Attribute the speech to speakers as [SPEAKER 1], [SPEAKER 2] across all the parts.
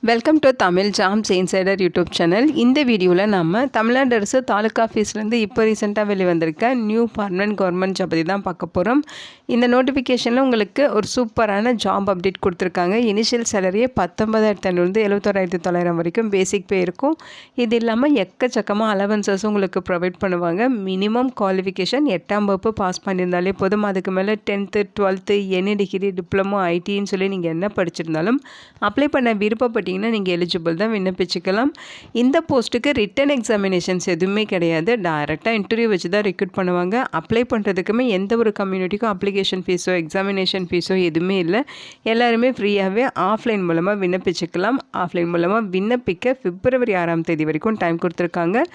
[SPEAKER 1] Welcome to Tamil jams insider YouTube channel. இந்த வீடியோவில் நம்ம தமிழ்நாடு அரசு தாலுக்கா ஆஃபீஸ்லேருந்து இப்போ ரீசெண்டாக வெளிவந்திருக்க நியூ பர்மனன்ட் கவர்மெண்ட் ஜாப் பற்றி தான் பார்க்க போகிறோம். இந்த நோட்டிஃபிகேஷனில் உங்களுக்கு ஒரு சூப்பரான ஜாப் அப்டேட் கொடுத்துருக்காங்க. இனிஷியல் சேலரியே 19,500 71,900 வரைக்கும் பேசிக் பே இருக்கும். இது இல்லாமல் எக்கச்சக்கமாக அலவன்சஸும் உங்களுக்கு ப்ரொவைட் பண்ணுவாங்க. மினிமம் குவாலிஃபிகேஷன் 8ஆம் வகுப்பு பாஸ் பண்ணியிருந்தாலே போதும். அதுக்கு மேலே 10th 12th any degree diploma ஐடின்னு சொல்லி நீங்கள் என்ன படிச்சிருந்தாலும் அப்ளை பண்ண விருப்பப்பட்டீங்கன்னா நீங்கள் எலிஜிபிள் தான், விண்ணப்பிச்சுக்கலாம். இந்த போஸ்ட்டுக்கு ரிட்டன் எக்ஸாமினேஷன்ஸ் எதுவுமே கிடையாது. டைரெக்டாக இன்டர்வியூ வச்சு தான் ரெக்ரூட் பண்ணுவாங்க. அப்ளை பண்ணுறதுக்குமே எந்த ஒரு கம்யூனிட்டிக்கும் அப்ளிகேஷன் ஃபீஸோ எக்ஸாமினேஷன் ஃபீஸோ எதுவுமே இல்லை. எல்லாருமே ஃப்ரீயாகவே ஆஃப்லைன் மூலமாக விண்ணப்பிச்சுக்கலாம். ஆஃப்லைன் மூலமாக விண்ணப்பிக்க February 6ஆம் தேதி வரைக்கும் டைம் கொடுத்துருக்காங்க.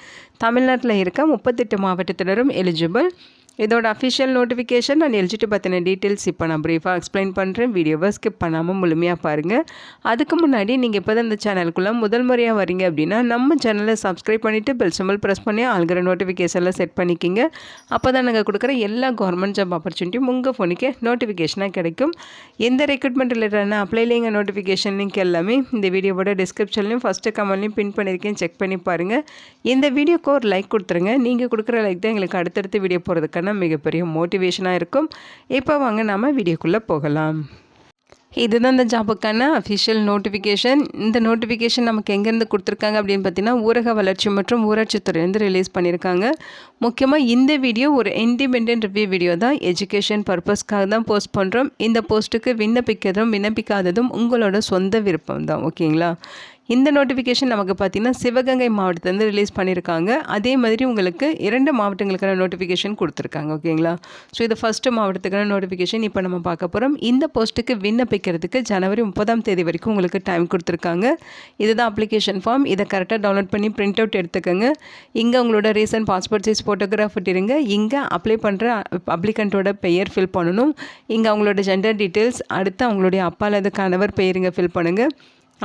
[SPEAKER 1] தமிழ்நாட்டில் இருக்க 38 மாவட்டத்தினரும் எலிஜிபிள். இதோட அஃபிஷியல் நோட்டிஃபிகேஷன் அண்ட் எலிஜிபிலிட்டி பற்றின டீட்டெயில்ஸ் இப்போ நான் ப்ரீஃபாக எக்ஸ்பிளைன் பண்ணுறேன். வீடியோவை ஸ்கிப் பண்ணாமல் முழுமையாக பாருங்கள். அதுக்கு முன்னாடி நீங்கள் இப்போ தான் இந்த சேனலுக்குள்ளே முதல் முறையாக வரீங்க அப்படின்னா நம்ம சேனலை சப்ஸ்கிரைப் பண்ணிவிட்டு பெல் சிம்பல் ப்ரெஸ் பண்ணி ஆல்கிற நோட்டிஃபிகேஷனில் செட் பண்ணிக்கிங்க. அப்போ தான் நாங்கள் கொடுக்குற எல்லா கவர்மெண்ட் ஜாப் ஆப்பர்ச்சுனிட்டியும் உங்கள் ஃபோனுக்கு நோட்டிஃபிகேஷனாக கிடைக்கும். எந்த ரெக்ரூட்மெண்ட் ரிலேட்டடான அப்ளை லிங்க் நோட்டிஃபிகேஷன் லிங்க் எல்லாமே இந்த வீடியோவோட டிஸ்கிரிப்ஷன்லையும் ஃபஸ்ட்டு கமெண்ட்லையும் பின் பண்ணியிருக்கேன், செக் பண்ணி பாருங்கள். இந்த வீடியோக்கு ஒரு லைக் கொடுத்துருங்க. நீங்கள் கொடுக்குற லைக் தான் எங்களுக்கு அடுத்தடுத்து வீடியோ போகிறதுக்கான மிகப்பெரிய மோட்டிவேஷனாக இருக்கும். இப்போ வாங்க நாம வீடியோக்குள்ளே போகலாம். இதுதான் இந்த ஜாபுக்கான அஃபிஷியல் நோட்டிஃபிகேஷன். இந்த நோட்டிஃபிகேஷன் நமக்கு எங்கேருந்து கொடுத்துருக்காங்க அப்படின்னு பார்த்தீங்கன்னா ஊரக வளர்ச்சி மற்றும் ஊராட்சித்துறையிலேருந்து ரிலீஸ் பண்ணியிருக்காங்க. முக்கியமாக இந்த வீடியோ ஒரு இண்டிபெண்டன்ட் ரிவ்யூ வீடியோ தான், எஜுகேஷன் பர்பஸ்க்காக தான் போஸ்ட் பண்ணுறோம். இந்த போஸ்ட்டுக்கு விண்ணப்பிக்கிறதும் விண்ணப்பிக்காததும் உங்களோட சொந்த விருப்பம் தான், ஓகேங்களா? இந்த நோட்டிஃபிகேஷன் நமக்கு பார்த்திங்கன்னா சிவகங்கை மாவட்டத்திலேருந்து ரிலீஸ் பண்ணியிருக்காங்க. அதே மாதிரி உங்களுக்கு 2 மாவட்டங்களுக்கான நோட்டிஃபிகேஷன் கொடுத்துருக்காங்க, ஓகேங்களா? ஸோ இது ஃபஸ்ட்டு மாவட்டத்துக்கான நோட்டிஃபிகேஷன் இப்போ நம்ம பார்க்க போகிறோம். இந்த போஸ்ட்டுக்கு விண்ணப்பிக்கிறதுக்கு January 30ஆம் தேதி வரைக்கும் உங்களுக்கு டைம் கொடுத்துருக்காங்க. இதுதான் அப்ளிகேஷன் ஃபார்ம். இதை கரெக்டாக டவுன்லோட் பண்ணி பிரிண்ட் அவுட் எடுத்துக்கோங்க. இங்கே உங்களோட ரீசன்ட் பாஸ்போர்ட் சைஸ் ஃபோட்டோகிராஃப் விட்டுருங்க. இங்கே அப்ளை பண்ணுற அப்ளிகண்ட்டோட பெயர் ஃபில் பண்ணணும். இங்கே அவங்களோட ஜெண்டர் டீட்டெயில்ஸ், அடுத்து அவங்களுடைய அப்பா அல்லது கணவர் பெயர் இங்கே ஃபில் பண்ணுங்கள்.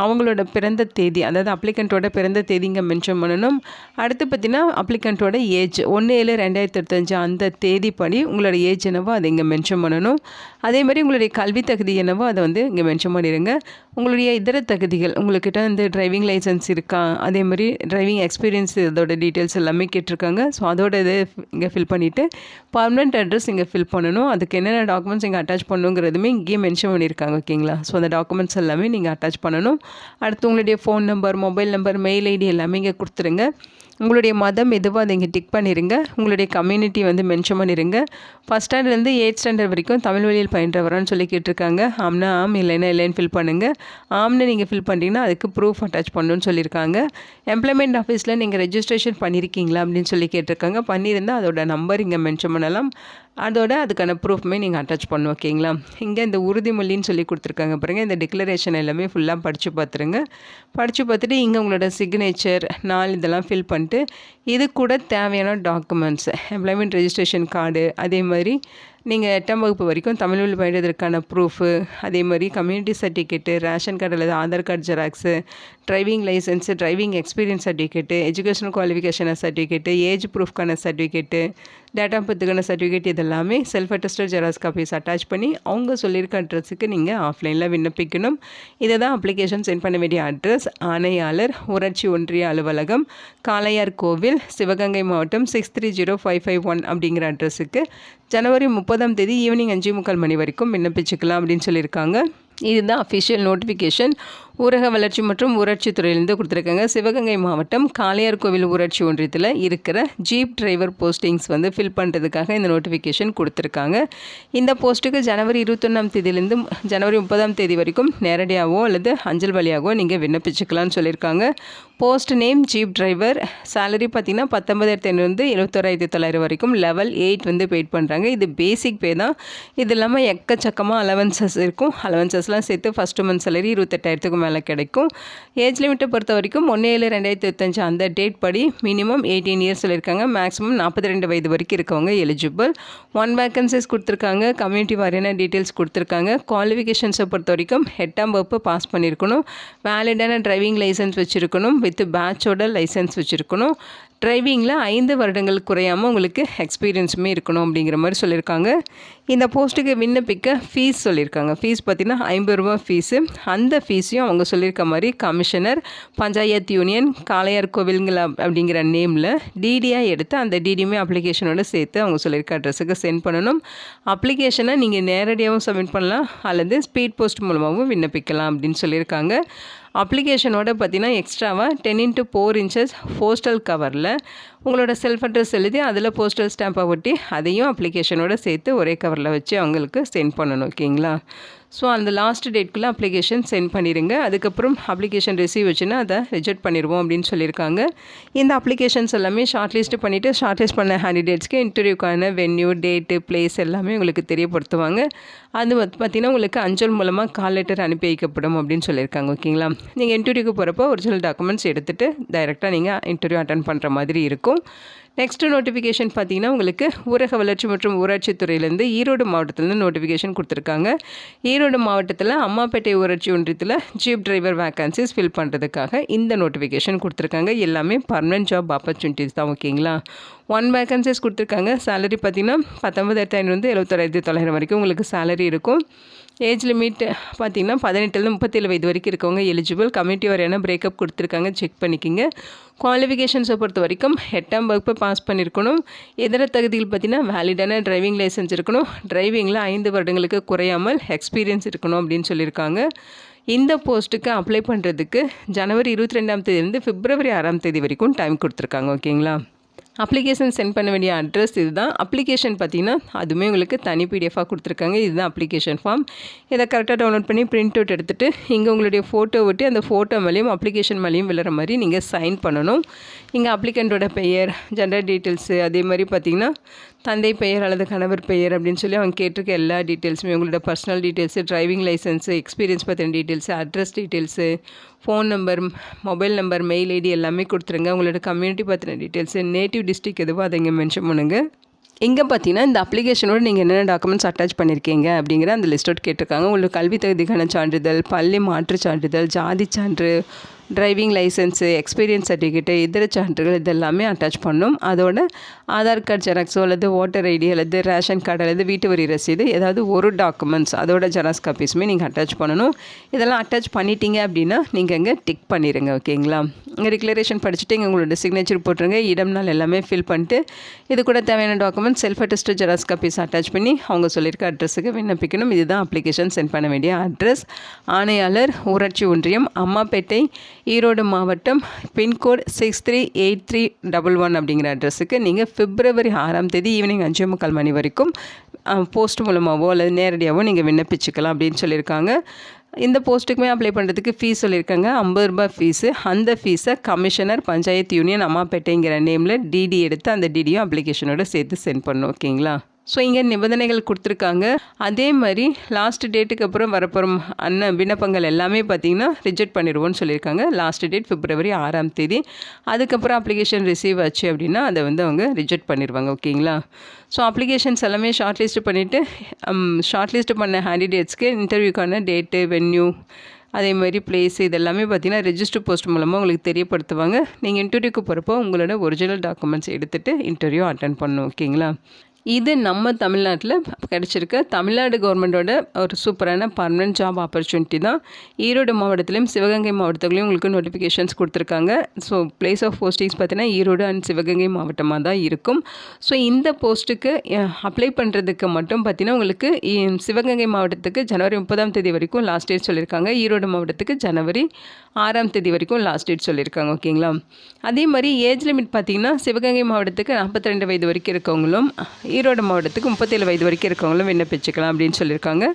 [SPEAKER 1] அவங்களோட பிறந்த தேதி, அதாவது அப்ளிகண்ட்டோட பிறந்த தேதி இங்கே மென்ஷன் பண்ணணும். அடுத்து பார்த்திங்கன்னா அப்ளிகண்ட்டோட ஏஜ் 1/7/2025 அந்த தேதிப்படி உங்களோட ஏஜ் என்னவோ அதை இங்கே மென்ஷன் பண்ணணும். அதே மாதிரி உங்களுடைய கல்வி தகுதி என்னவோ அதை இங்கே மென்ஷன் பண்ணிடுங்க. உங்களுடைய இதர தகுதிகள், உங்கள்கிட்ட டிரைவிங் லைசன்ஸ் இருக்கா, அதே மாதிரி டிரைவிங் எக்ஸ்பீரியன்ஸ், இதோட டீட்டெயில்ஸ் எல்லாமே கேட்டிருக்காங்க. ஸோ அதோட இது இங்கே ஃபில் பண்ணிவிட்டு பர்மனெண்ட் அட்ரஸ் இங்கே ஃபில் பண்ணணும். அதுக்கு என்னென்ன டாக்குமெண்ட்ஸ் இங்கே அட்டாச் பண்ணுங்கிறதுமே இங்கேயே மென்ஷன் பண்ணியிருக்காங்க, ஓகேங்களா? ஸோ அந்த டாக்குமெண்ட்ஸ் எல்லாமே நீங்கள் அட்டாச் பண்ணணும். அடுத்து உங்களுடைய phone number, mobile number, mail ID எல்லாமே இங்கே கொடுத்துருங்க. உங்களுடைய மதம் எதுவோ அதை இங்கே டிக் பண்ணிடுங்க. உங்களுடைய கம்யூனிட்டி மென்ஷன் பண்ணிடுங்க. ஃபஸ்ட் ஸ்டாண்டர்ட்லேருந்து 8th ஸ்டாண்டர்ட் வரைக்கும் தமிழ் வழியில் பயின்றவரான்னு சொல்லி கேட்டிருக்காங்க. ஆம்னா ஆம், இல்லைன்னா இல்லைன்னு ஃபில் பண்ணுங்கள். ஆம்னு நீங்கள் ஃபில் பண்ணிட்டீங்கன்னா அதுக்கு ப்ரூஃப் அட்டாச் பண்ணணும்னு சொல்லியிருக்காங்க. எம்ப்ளாய்மெண்ட் ஆஃபீஸில் நீங்கள் ரெஜிஸ்ட்ரேஷன் பண்ணியிருக்கீங்களா அப்படின்னு சொல்லி கேட்டிருக்காங்க. பண்ணியிருந்தால் அதோட நம்பர் இங்கே மென்ஷன் பண்ணலாம். அதுக்கான ப்ரூஃப்மே நீங்கள் அட்டாச் பண்ணணும், ஓகேங்களா? இங்கே இந்த உறுதிமொழின்னு சொல்லி கொடுத்துருக்காங்க பாருங்கள். இந்த டிக்ளரேஷன் எல்லாமே ஃபுல்லாக படித்து பார்த்துருங்க. படித்து பார்த்துட்டு இங்கே உங்களோட சிக்னேச்சர், நாள் இதெல்லாம் ஃபில் பண்ணிட்டு இது கூட தேவையான டாக்குமெண்ட்ஸ், எம்ப்ளாய்மெண்ட் ரெஜிஸ்ட்ரேஷன் கார்டு, அதே மாதிரி நீங்கள் 8ஆம் வகுப்பு வரைக்கும் தமிழ் வழி பயின்றதற்கான ப்ரூஃபு, அதே மாதிரி கம்யூனிட்டி சர்டிஃபிகேட்டு, ரேஷன் கார்டு அல்லது Aadhaar card xerox, driving licence, driving experience certificate, educational qualification certificate, age ப்ரூஃப்கான சர்டிஃபிகேட்டு, டேட் ஆஃப் பர்த்துக்கான சர்டிஃபிகேட், இதெல்லாமே self attested xerox copies attach பண்ணி அவங்க சொல்லியிருக்க அட்ரஸுக்கு நீங்கள் ஆஃப்லைனில் விண்ணப்பிக்கணும். இதை தான் அப்ளிகேஷன் சென்ட் பண்ண வேண்டிய அட்ரஸ்: ஆணையாளர், ஊராட்சி ஒன்றிய அலுவலகம், காளையார் கோவில், சிவகங்கை மாவட்டம் 630551 அப்படிங்கிற அட்ரஸுக்கு January 30ஆம் தேதி ஈவினிங் 5:45 மணி வரைக்கும் விண்ணப்பிச்சுக்கலாம் அப்படின்னு சொல்லியிருக்காங்க. இதுதான் அஃபிஷியல் நோட்டிஃபிகேஷன். ஊரக வளர்ச்சி மற்றும் ஊராட்சித்துறையிலேருந்து கொடுத்துருக்காங்க. சிவகங்கை மாவட்டம் காளையார் கோவில் ஊராட்சி ஒன்றியத்தில் இருக்கிற ஜீப் டிரைவர் போஸ்டிங்ஸ் ஃபில் பண்ணுறதுக்காக இந்த நோட்டிஃபிகேஷன் கொடுத்துருக்காங்க. இந்த போஸ்ட்டுக்கு January 21ஆம் தேதியிலேருந்து January 30ஆம் தேதி வரைக்கும் நேரடியாகவோ அல்லது அஞ்சல் வழியாகவோ நீங்கள் விண்ணப்பிச்சுக்கலாம்னு சொல்லியிருக்காங்க. Post name jeep driver. Salary பார்த்திங்கன்னா 19,500 71,900 வரைக்கும் லெவல் 8 பெய்ட் பண்ணுறாங்க. இது பேசிக் பே தான். இது இல்லாமல் எக்கச்சக்கமாக அலவன்சஸ் இருக்கும். அலவன்சஸ்லாம் சேர்த்து ஃபஸ்ட்டு மந்த் சேலரி 28,000க்கு மேலே கிடைக்கும். ஏஜ் லிமிட்டை பொறுத்த வரைக்கும் 1/7/2025 அந்த டேட் படி மினிமம் 18 இயர்ஸ் சொல்லியிருக்காங்க. மேக்ஸிமம் 42 வயது வரைக்கும் இருக்கவங்க எலிஜிபிள். 1 வேக்கன்சிஸ் கொடுத்துருக்காங்க. கம்யூனிட்டி வாரியான டீட்டெயில்ஸ் கொடுத்துருக்காங்க. குவாலிஃபிகேஷன்ஸை பொறுத்த வரைக்கும் 8ஆம் வகுப்பு பாஸ் பண்ணியிருக்கணும். வேலிடான டிரைவிங் லைசன்ஸ் வச்சுருக்கணும். வித் பேட்சோட லைசன்ஸ் வச்சுருக்கணும். டிரைவிங்கில் 5 வருடங்கள் குறையாமல் உங்களுக்கு எக்ஸ்பீரியன்ஸுமே இருக்கணும் அப்படிங்கிற மாதிரி சொல்லியிருக்காங்க. இந்த போஸ்ட்டுக்கு விண்ணப்பிக்க ஃபீஸ் சொல்லியிருக்காங்க. ஃபீஸ் பார்த்திங்கன்னா 50 ரூபா ஃபீஸு. அந்த ஃபீஸையும் அவங்க சொல்லியிருக்க மாதிரி கமிஷனர் பஞ்சாயத்து யூனியன் காளையார் கோவில்கள் அப்படிங்கிற நேமில் டிடியாக எடுத்து அந்த டிடியுமே அப்ளிகேஷனோடு சேர்த்து அவங்க சொல்லியிருக்க அட்ரஸுக்கு சென்ட் பண்ணணும். அப்ளிகேஷனை நீங்கள் நேரடியாகவும் சப்மிட் பண்ணலாம் அல்லது ஸ்பீட் போஸ்ட் மூலமாகவும் விண்ணப்பிக்கலாம் அப்படின்னு சொல்லியிருக்காங்க. அப்ளிகேஷனோட பார்த்திங்கன்னா எக்ஸ்ட்ராவாக 10x4 inches போஸ்டல் கவரில் உங்களோட செல்ஃப் அட்ரஸ் எழுதி அதில் போஸ்டல் ஸ்டாம்பை ஒட்டி அதையும் அப்ளிகேஷனோட சேர்த்து ஒரே கவரில் வச்சு அவங்களுக்கு சென்ட் பண்ணணும். ஓகேங்களா? ஸோ அந்த லாஸ்ட் டேட்குள்ளே அப்ளிகேஷன் சென்ட் பண்ணிடுங்க. அதுக்கப்புறம் அப்ளிகேஷன் ரிசீவ் வச்சுன்னா அதை ரிஜெக்ட் பண்ணிடுவோம் அப்படின்னு சொல்லியிருக்காங்க. இந்த அப்ளிகேஷன்ஸ் எல்லாமே ஷார்ட் லிஸ்ட் பண்ணிவிட்டு ஷார்ட் லிஸ்ட் பண்ண கேண்டிடேட்ஸ்க்கு இன்டர்வியூக்கான வென்யூ, டேட்டு, பிளேஸ் எல்லாமே உங்களுக்கு தெரியப்படுத்துவாங்க. அது பார்த்திங்கன்னா உங்களுக்கு அஞ்சல் மூலமாக கால் லெட்டர் அனுப்பி வைக்கப்படும் அப்படின்னு சொல்லியிருக்காங்க. ஓகேங்களா? நீங்கள் இன்டர்வியூக்கு போகிறப்போ ஒரிஜினல் டாக்குமெண்ட்ஸ் எடுத்துகிட்டு டைரெக்டாக நீங்கள் இன்டர்வியூ அட்டன் பண்ணுற மாதிரி இருக்கும். நெக்ஸ்ட்டு நோட்டிஃபிகேஷன் பார்த்திங்கன்னா உங்களுக்கு ஊரக வளர்ச்சி மற்றும் ஊராட்சி துறையிலேருந்து ஈரோடு மாவட்டத்திலேருந்து நோட்டிஃபிகேஷன் கொடுத்துருக்காங்க. ஈரோடு மாவட்டத்தில் அம்மாப்பேட்டை ஊராட்சி ஒன்றியத்தில் ஜீப் டிரைவர் வேக்கன்சிஸ் ஃபில் பண்ணுறதுக்காக இந்த நோட்டிஃபிகேஷன் கொடுத்துருக்காங்க. எல்லாமே பர்மனெண்ட் ஜாப் ஆப்பர்ச்சுனிட்டிஸ் தான். ஓகேங்களா? 1 வேக்கன்சிஸ் கொடுத்துருக்காங்க. சேலரி பார்த்திங்கன்னா 19,500 71,900 வரைக்கும் உங்களுக்கு சேலரி இருக்கும். ஏஜ் லிமிட் பார்த்திங்கன்னா 18 37 வயது வரைக்கும் இருக்கவங்க எலிஜிபிள். கம்யூனிட்டி வரையான பிரேக்கப் கொடுத்துருக்காங்க, செக் பண்ணிக்கிங்க. குவாலிஃபிகேஷன்ஸை பொறுத்த வரைக்கும் 8ஆம் வகுப்பு பாஸ் பண்ணியிருக்கணும். இதர தகுதிகள் பார்த்திங்கன்னா வேலிடான டிரைவிங் லைசன்ஸ் இருக்கணும். டிரைவிங்கில் 5 வருடங்களுக்கு குறையாமல் எக்ஸ்பீரியன்ஸ் இருக்கணும் அப்படின்னு சொல்லியிருக்காங்க. இந்த போஸ்ட்டுக்கு அப்ளை பண்ணுறதுக்கு ஜனவரி 22ஆம் தேதியிலேருந்து பிப்ரவரி 6ஆம் தேதி வரைக்கும் டைம் கொடுத்துருக்காங்க. ஓகேங்களா? அப்ளிகேஷன் சென்ட் பண்ண வேண்டிய அட்ரஸ் இதுதான். அப்ளிகேஷன் பார்த்திங்கன்னா அதுவுமே உங்களுக்கு தனி பிடிஎஃபாக கொடுத்துருக்காங்க. இதுதான் அப்ளிகேஷன் ஃபார்ம். இதை கரெக்டாக டவுன்லோட் பண்ணி பிரிண்ட் அவுட் எடுத்துகிட்டு இங்கே உங்களுடைய ஃபோட்டோ விட்டு அந்த ஃபோட்டோ மேலேயும் அப்ளிகேஷன் மேலேயும் விழுற மாதிரி நீங்கள் சைன் பண்ணணும். இங்கே அப்ளிகண்ட்டோட பெயர், ஜெண்டர் டீட்டெயில்ஸு, அதே மாதிரி பார்த்திங்கன்னா தந்தை பெயர் அல்லது கணவர் பெயர் அப்படின்னு சொல்லி அவங்க கேட்டிருக்க எல்லா டீட்டெயில்ஸுமே, உங்களோட personal details, driving licence, experience பற்றின details, address details, phone number, mobile number, mail ID எல்லாமே கொடுத்துருங்க. உங்களோட கம்யூனிட்டி பற்றின டீட்டெயில்ஸு, நேட்டிவ் டிஸ்ட்ரிக் எதுவோ அதை இங்கே மென்ஷன் பண்ணுங்கள். இங்கே பார்த்தீங்கன்னா இந்த அப்ளிகேஷனோட நீங்கள் என்னென்ன டாக்குமெண்ட்ஸ் அட்டாச் பண்ணியிருக்கீங்க அப்படிங்கிற அந்த லிஸ்ட்டோடு கேட்டிருக்காங்க. உங்களுக்கு கல்வி தகுதிக்கான சான்றிதழ், பள்ளி மாற்றுச் சான்றிதழ், ஜாதி சான்று, டிரைவிங் லைசன்ஸு, எக்ஸ்பீரியன்ஸ் சர்டிஃபிகேட்டு, இதர சான்றுகள் இதெல்லாமே அட்டாச் பண்ணணும். அதோட ஆதார் கார்டு ஜெராக்ஸோ அல்லது ஓட்டர் ஐடி அல்லது ரேஷன் கார்டு அல்லது வீட்டு வரி ரசீது ஏதாவது ஒரு டாக்குமெண்ட்ஸ் அதோட ஜெராக்ஸ் காப்பீஸுமே நீங்கள் அட்டாச் பண்ணணும். இதெல்லாம் அட்டாச் பண்ணிட்டீங்க அப்படின்னா நீங்கள் இங்கே டிக் பண்ணிடுங்க. ஓகேங்களா? இங்கே டிக்ளரேஷன் படிச்சுட்டு இங்கே உங்களோட சிக்னேச்சர் போட்டுருங்க. இடம் நாள் எல்லாமே ஃபில் பண்ணிட்டு இது கூட தேவையான documents self attested xerox copies attach பண்ணி அவங்க சொல்லியிருக்க அட்ரஸுக்கு விண்ணப்பிக்கணும். இதுதான் அப்ளிகேஷன் சென்ட் பண்ண வேண்டிய அட்ரஸ். ஆணையாளர், ஊராட்சி ஒன்றியம், அம்மாப்பேட்டை, ஈரோடு மாவட்டம், பின்கோட் 638311 அப்படிங்கிற அட்ரஸுக்கு நீங்கள் பிப்ரவரி 6ஆம் தேதி ஈவினிங் 5:45 மணி வரைக்கும் போஸ்ட் மூலமாகவோ அல்லது நேரடியாகவோ நீங்கள் விண்ணப்பிச்சுக்கலாம் அப்படின்னு சொல்லியிருக்காங்க. இந்த போஸ்ட்டுக்குமே அப்ளை பண்ணுறதுக்கு ஃபீஸ் சொல்லியிருக்காங்க. 50 ரூபாய் ஃபீஸு. அந்த ஃபீஸை கமிஷனர் பஞ்சாயத்து யூனியன் அம்மாப்பேட்டைங்கிற நேமில் டிடி எடுத்து அந்த டிடியும் அப்ளிகேஷனோட சேர்த்து சென்ட் பண்ணணும். ஓகேங்களா? ஸோ இங்கே நிபந்தனைகள் கொடுத்துருக்காங்க. அதே மாதிரி லாஸ்ட் டேட்டுக்கு அப்புறம் வரப்போகிற விண்ணப்பங்கள் எல்லாமே பார்த்திங்கன்னா ரிஜெக்ட் பண்ணிடுவோன்னு சொல்லியிருக்காங்க. லாஸ்ட் டேட் பிப்ரவரி 6ஆம் தேதி. அதுக்கப்புறம் அப்ளிகேஷன் ரிசீவ் ஆச்சு அப்படின்னா அதை அவங்க ரிஜெக்ட் பண்ணிடுவாங்க. ஓகேங்களா? ஸோ அப்ளிகேஷன்ஸ் எல்லாமே ஷார்ட் லிஸ்ட் பண்ணிவிட்டு ஷார்ட் லிஸ்ட் பண்ண கேண்டிடேட்ஸ்க்கு இன்டர்வியூக்கான டேட்டு, வென்யூ, அதே மாதிரி பிளேஸ் இதெல்லாமே பார்த்திங்கன்னா ரெஜிஸ்டர் போஸ்ட் மூலமாக உங்களுக்கு தெரியப்படுத்துவாங்க. நீங்கள் இன்டர்வியூக்கு போகிறப்போ உங்களோட ஒரிஜினல் டாக்குமெண்ட்ஸ் எடுத்துகிட்டு இன்டர்வியூ அட்டன் பண்ணணும். ஓகேங்களா? இது நம்ம தமிழ்நாட்டில் கிடச்சிருக்க தமிழ்நாடு கவர்மெண்ட்டோட ஒரு சூப்பரான பர்மனெண்ட் ஜாப் ஆப்பர்ச்சுனிட்டி தான். ஈரோடு மாவட்டத்திலையும் சிவகங்கை மாவட்டத்துலையும் உங்களுக்கு நோட்டிஃபிகேஷன்ஸ் கொடுத்துருக்காங்க. ஸோ பிளேஸ் ஆஃப் போஸ்டிங்ஸ் பார்த்தீங்கன்னா ஈரோடு அண்ட் சிவகங்கை மாவட்டமாக தான் இருக்கும். ஸோ இந்த போஸ்ட்டுக்கு அப்ளை பண்ணுறதுக்கு மட்டும் பார்த்தீங்கன்னா உங்களுக்கு சிவகங்கை மாவட்டத்துக்கு ஜனவரி 30ஆம் தேதி வரைக்கும் லாஸ்ட் டேட் சொல்லியிருக்காங்க. ஈரோடு மாவட்டத்துக்கு ஜனவரி 6ஆம் தேதி வரைக்கும் லாஸ்ட் டேட் சொல்லியிருக்காங்க. ஓகேங்களா? அதே மாதிரி ஏஜ் லிமிட் பார்த்திங்கன்னா சிவகங்கை மாவட்டத்துக்கு 42 வயது வரைக்கும் இருக்கவங்களும், ஈரோடு மாவட்டத்துக்கு 37 வயது வரைக்கும் இருக்கவங்களும் விண்ணப்பிச்சுக்கலாம் அப்படின்னு சொல்லியிருக்காங்க.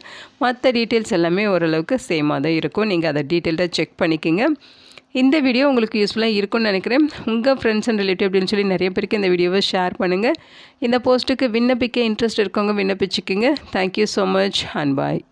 [SPEAKER 1] மற்ற டீட்டெயில்ஸ் எல்லாமே ஓரளவுக்கு சேமாக தான் இருக்கும். நீங்கள் அதை டீட்டெயில்டாக செக் பண்ணிக்கோங்க. இந்த வீடியோ உங்களுக்கு யூஸ்ஃபுல்லாக இருக்கும்னு நினைக்கிறேன். உங்கள் ஃப்ரெண்ட்ஸ் அண்ட் ரிலேட்டிவ் அப்படின்னு சொல்லி நிறைய பேருக்கு இந்த வீடியோவை ஷேர் பண்ணுங்கள். இந்த போஸ்ட்டுக்கு விண்ணப்பிக்க இன்ட்ரெஸ்ட் இருக்கவங்க விண்ணப்பிச்சுக்குங்க. Thank you so much and bye.